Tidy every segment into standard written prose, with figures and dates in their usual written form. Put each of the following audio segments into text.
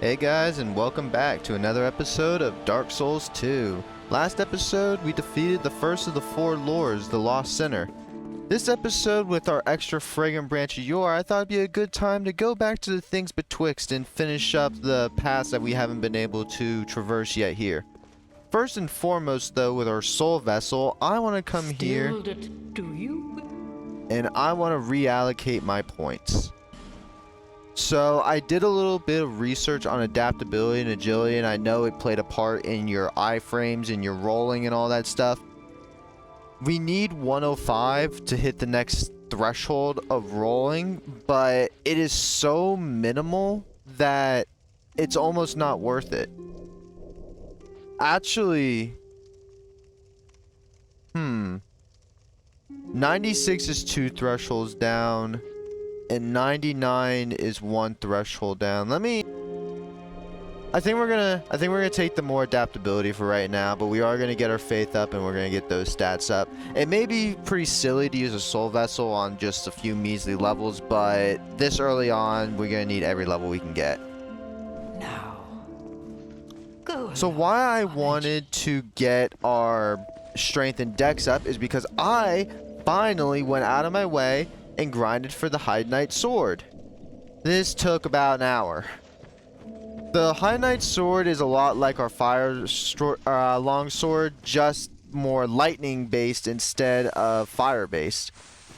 Hey guys, and welcome back to another episode of Dark Souls 2. Last episode, we defeated the first of the four lords, the Lost Sinner. This episode, with our extra fragrant branch of yore, I thought it'd be a good time to go back to the things betwixt and finish up the paths that we haven't been able to traverse yet here. First and foremost, though, with our soul vessel, I want to come here and I want to reallocate my points. So I did a little bit of research on adaptability and agility, and I know it played a part in your iframes and your rolling and all that stuff. We need 105 to hit the next threshold of rolling, but it is so minimal that it's almost not worth it. Actually, 96 is 2 thresholds down. And 99 is 1 threshold down. I think we're gonna take the more adaptability for right now, but we are gonna get our faith up and we're gonna get those stats up. It may be pretty silly to use a soul vessel on just a few measly levels, but this early on, we're gonna need every level we can get. Now, go. So why I wanted to get our strength and dex up is because I finally went out of my way and grinded for the High Knight Sword. This took about an hour. The High Knight Sword is a lot like our long sword, just more lightning based instead of fire based.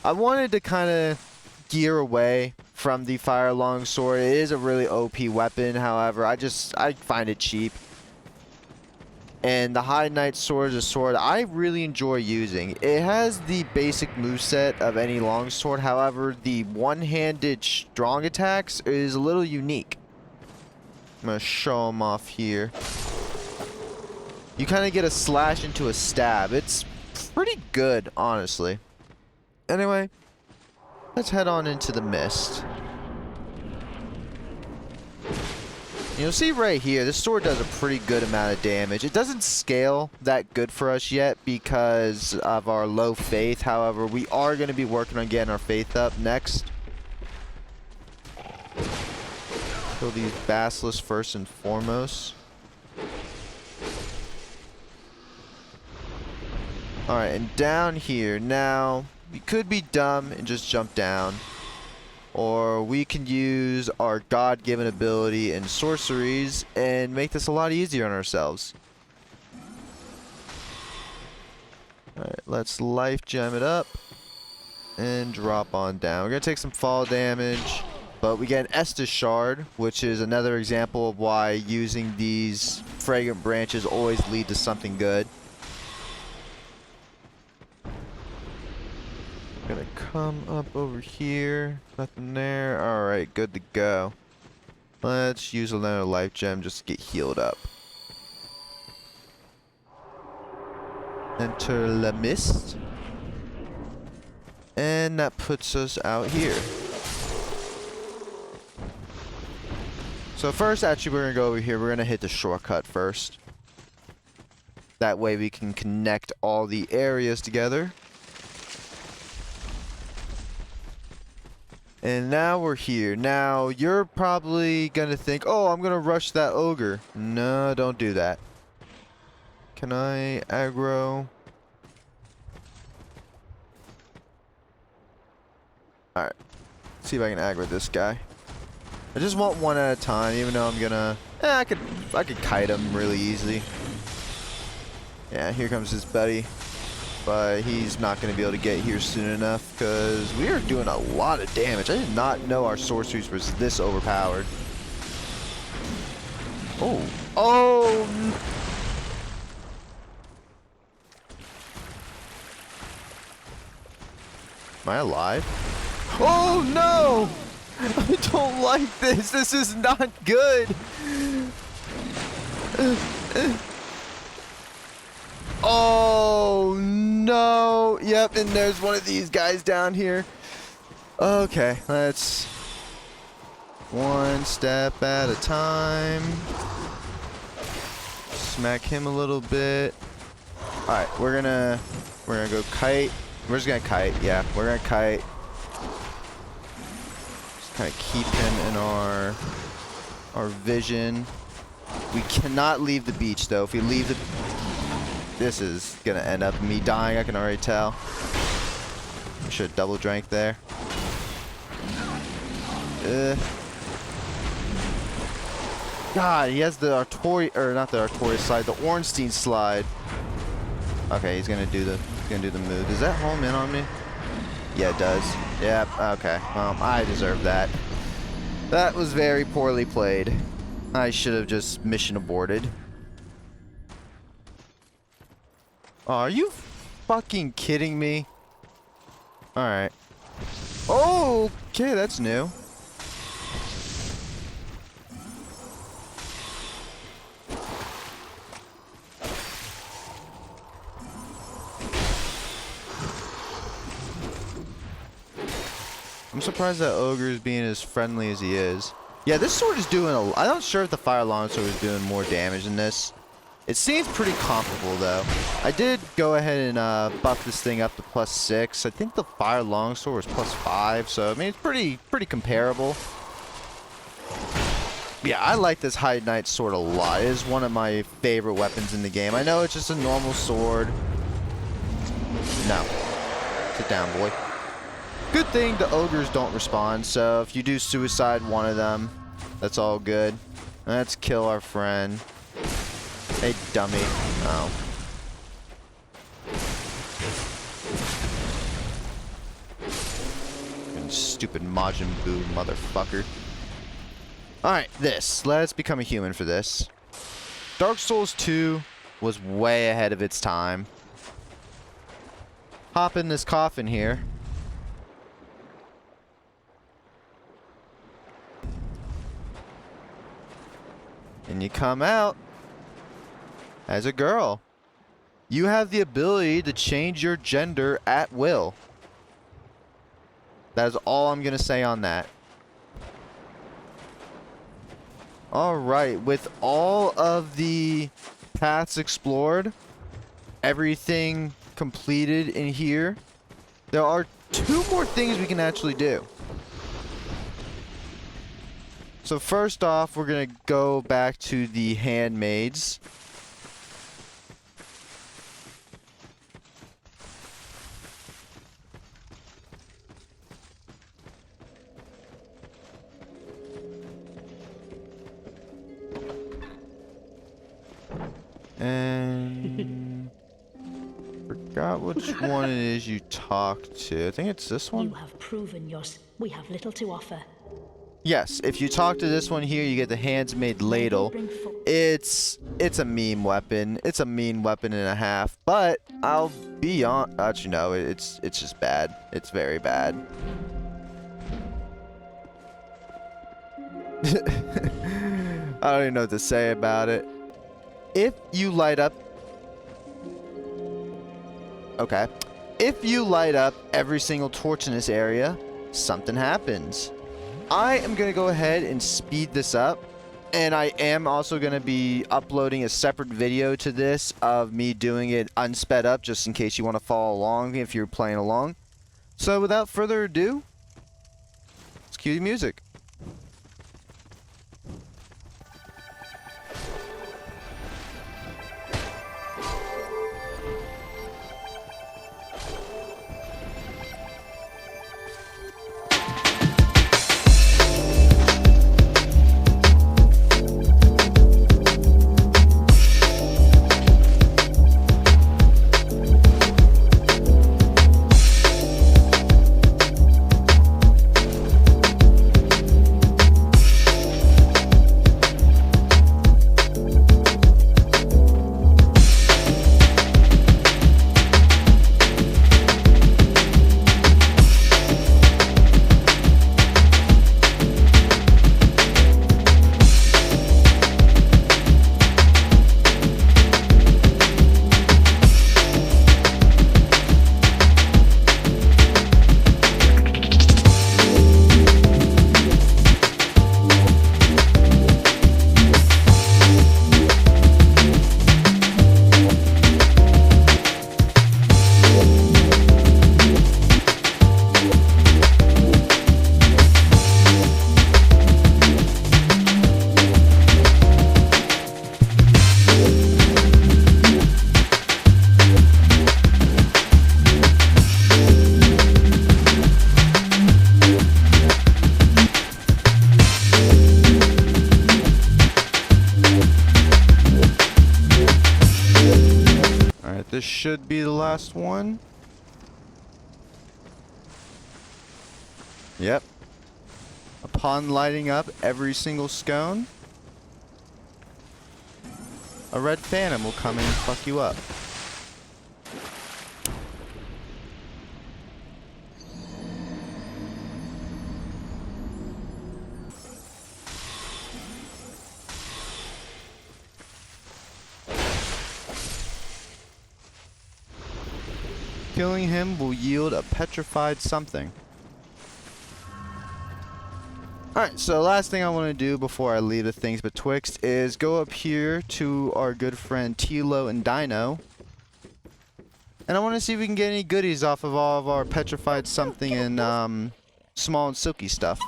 I wanted to kind of gear away from the fire long sword. It is a really OP weapon, however, I find it cheap. And the High Knight Sword is a sword I really enjoy using. It has the basic moveset of any longsword, however, the one-handed strong attacks is a little unique. I'm going to show them off here. You kind of get a slash into a stab. It's pretty good, honestly. Anyway, let's head on into the mist. You'll see right here, this sword does a pretty good amount of damage. It doesn't scale that good for us yet because of our low faith. However, we are going to be working on getting our faith up next. Kill these basilisks first and foremost. Alright, and down here. Now, we could be dumb and just jump down. Or we can use our God-given ability and sorceries and make this a lot easier on ourselves. Alright, let's life gem it up and drop on down. We're going to take some fall damage, but we get an Estus Shard, which is another example of why using these fragrant branches always lead to something good. Gonna come up over here. Nothing there. Alright, good to go. Let's use another life gem just to get healed up. Enter the mist. And that puts us out here. So first, actually, we're gonna go over here. We're gonna hit the shortcut first. That way we can connect all the areas together. And now we're here. Now, you're probably gonna think, oh, I'm gonna rush that ogre. No, don't do that. Can I aggro? Alright. See if I can aggro this guy. I just want one at a time, even though I'm gonna... I could kite him really easily. Yeah, here comes his buddy. But he's not going to be able to get here soon enough because we are doing a lot of damage. I did not know our sorceries was this overpowered. Oh. Oh! Am I alive? Oh no! I don't like this. This is not good. Oh no! Yep, and there's one of these guys down here. Okay, let's one step at a time. Smack him a little bit. Alright, we're gonna go kite. We're just gonna kite, yeah, we're gonna kite. Just kinda keep him in our our vision. We cannot leave the beach, though. If we leave the... This is going to end up me dying, I can already tell. Should have double drank there. God, he has the Artori... Or not the Artori slide, the Ornstein slide. Okay, he's going to do the move. Does that home in on me? Yeah, it does. Yep, okay. Well, I deserve that. That was very poorly played. I should have just mission aborted. Oh, are you fucking kidding me? Alright. Oh, okay, that's new. I'm surprised that ogre is being as friendly as he is. Yeah, this sword is doing a... I'm not sure if the fire longsword is doing more damage than this. It seems pretty comparable, though. I did go ahead and buff this thing up to +6. I think the fire longsword was +5, so I mean, it's pretty comparable. Yeah, I like this High Knight sword a lot. It is one of my favorite weapons in the game. I know it's just a normal sword. No. Sit down, boy. Good thing the ogres don't respond, so if you do suicide one of them, that's all good. Let's kill our friend. Hey, dummy. Oh. Stupid Majin Buu motherfucker. Alright, this. Let's become a human for this. Dark Souls 2 was way ahead of its time. Hop in this coffin here. And you come out as a girl. You have the ability to change your gender at will. That is all I'm going to say on that. Alright, with all of the paths explored, everything completed in here, there are 2 more things we can actually do. So first off, we're going to go back to the handmaids. And forgot which one it is you talked to. I think it's this one. You have proven yours. We have little to offer. Yes, if you talk to this one here, you get the hands-made ladle. It's a meme weapon. It's a mean weapon and a half. But I'll be on. Actually, no, it's just bad. It's very bad. I don't even know what to say about it. If you light up... Okay. If you light up every single torch in this area, something happens. I am going to go ahead and speed this up. And I am also going to be uploading a separate video to this of me doing it unsped up, just in case you want to follow along if you're playing along. So without further ado, let's cue the music. this should be the last one. Yep. Upon lighting up every single scone, a red phantom will come in and fuck you up. Killing him will yield a petrified something. Alright, so the last thing I want to do before I leave the things betwixt is go up here to our good friend Tilo and Dino. And I want to see if we can get any goodies off of all of our petrified something and small and silky stuff.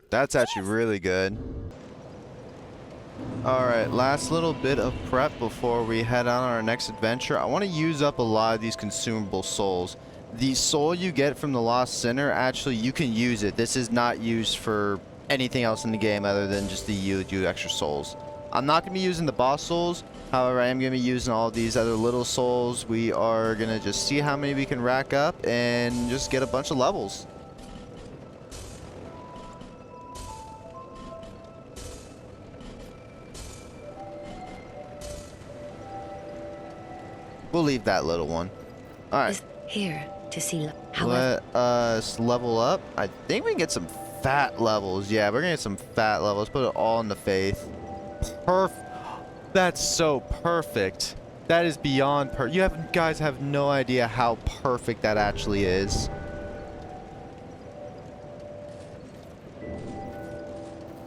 That's actually really good. Alright, last little bit of prep before we head on our next adventure. I want to use up a lot of these consumable souls. The soul you get from the Lost Sinner, actually, you can use it. This is not used for anything else in the game other than just the yield you extra souls. I'm not going to be using the boss souls. However, I am going to be using all these other little souls. We are going to just see how many we can rack up and just get a bunch of levels. We'll leave that little one. Alright. Here to see how. Let us level up. I think we can get some fat levels. Yeah, we're gonna get some fat levels. Put it all in the faith. That's so perfect. That is beyond you guys have no idea how perfect that actually is.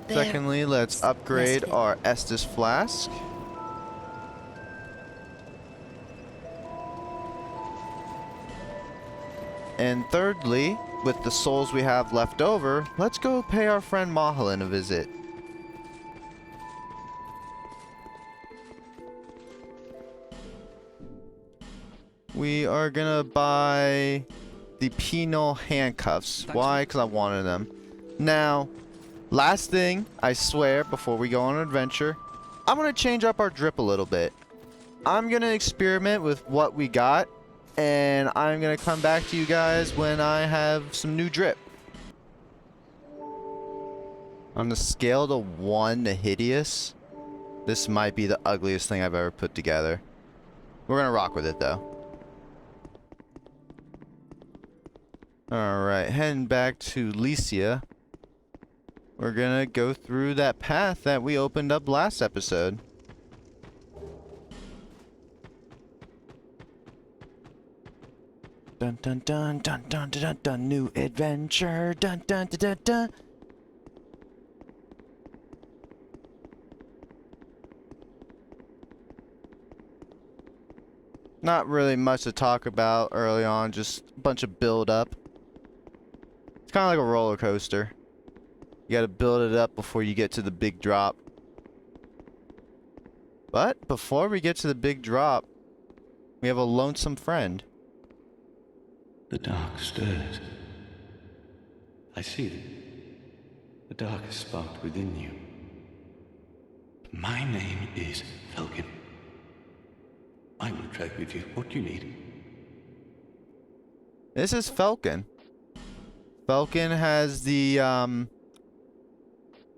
There. Secondly, let's upgrade our Estus flask. And thirdly, with the souls we have left over, let's go pay our friend Mahalin a visit. We are gonna buy the penal handcuffs. Why? Because I wanted them. Now, last thing, I swear, before we go on an adventure, I'm gonna change up our drip a little bit. I'm gonna experiment with what we got. And I'm going to come back to you guys when I have some new drip. On the scale to 1 to hideous, this might be the ugliest thing I've ever put together. We're going to rock with it though. Alright, heading back to Lycia. We're going to go through that path that we opened up last episode. Dun dun dun dun dun dun dun dun, new adventure, dun dun dun dun dun. Not really much to talk about early on, just a bunch of build up. It's kind of like a roller coaster. You gotta build it up before you get to the big drop. But before we get to the big drop, we have a lonesome friend. The dark stirs. I see it. The darkest spark within you. My name is Falcon. I will trade with you what you need. This is Falcon. Falcon has the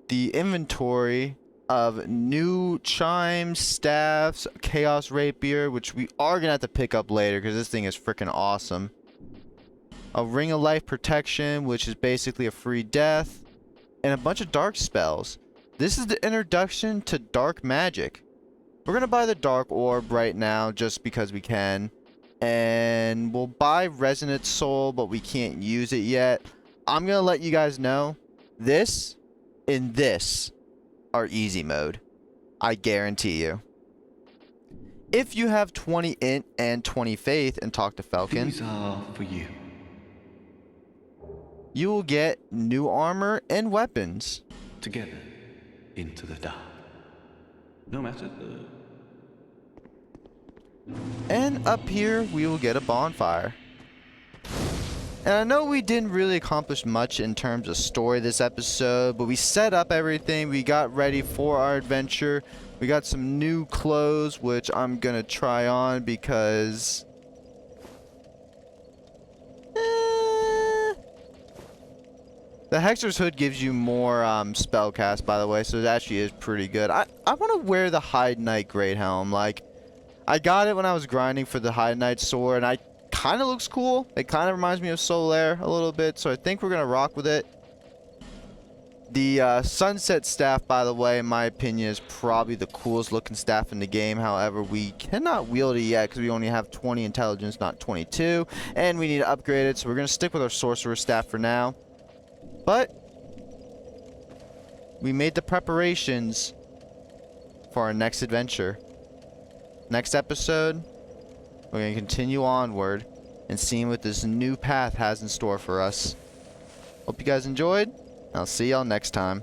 inventory of new chimes, staffs, chaos rapier, which we are gonna have to pick up later because this thing is freaking awesome. A ring of life protection, which is basically a free death, and a bunch of dark spells. This is the introduction to dark magic. We're gonna buy the dark orb right now just because we can, and we'll buy resonant soul, but we can't use it yet. I'm gonna let you guys know this and this are easy mode. I guarantee you. If you have 20 int and 20 faith and talk to Falcon, These are for you. You will get new armor and weapons. Together into the dark. No matter And up here, we will get a bonfire. And I know we didn't really accomplish much in terms of story this episode, but we set up everything, we got ready for our adventure. We got some new clothes, which I'm gonna try on because... The Hexer's Hood gives you more spell cast, by the way, so it actually is pretty good. I want to wear the Hide Knight Great Helm. Like, I got it when I was grinding for the Hide Knight Sword, and I kind of looks cool. It kind of reminds me of Solaire a little bit, so I think we're going to rock with it. The Sunset Staff, by the way, in my opinion, is probably the coolest looking staff in the game. However, we cannot wield it yet because we only have 20 intelligence, not 22, and we need to upgrade it, so we're going to stick with our Sorcerer Staff for now. But we made the preparations for our next adventure. Next episode, we're going to continue onward and see what this new path has in store for us. Hope you guys enjoyed. I'll see y'all next time.